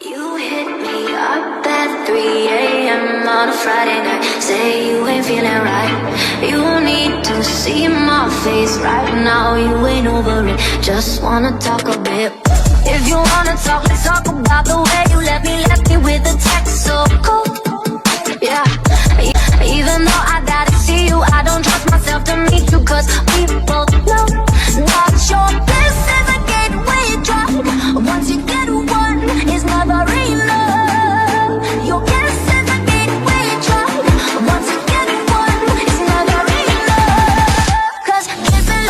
You hit me up at 3 a.m. on a Friday night. Say you ain't feeling right. You need to see my face right now. You ain't over it, just wanna talk a bit. If you wanna talk, let's talk about the way you left me with a text so cold. Yeah, even though I gotta see you, I don't trust myself to meet you, cause we both know not your bliss is a gateway drug. Once you get one, it's never enough. Your bliss is a gateway drug. Once you get one, it's never enough. Cause this is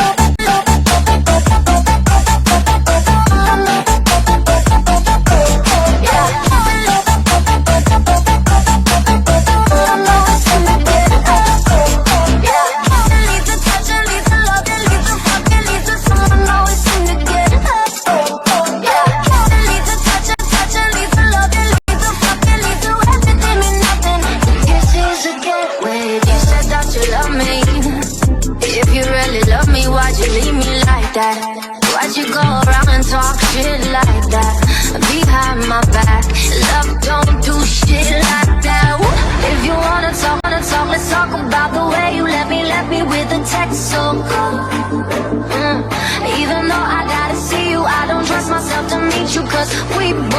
why'd you go around and talk shit like that behind my back? Love don't do shit like that. If you wanna talk, let's talk about the way you left me with a text so cold. Even though I gotta see you, I don't trust myself to meet you, cause we both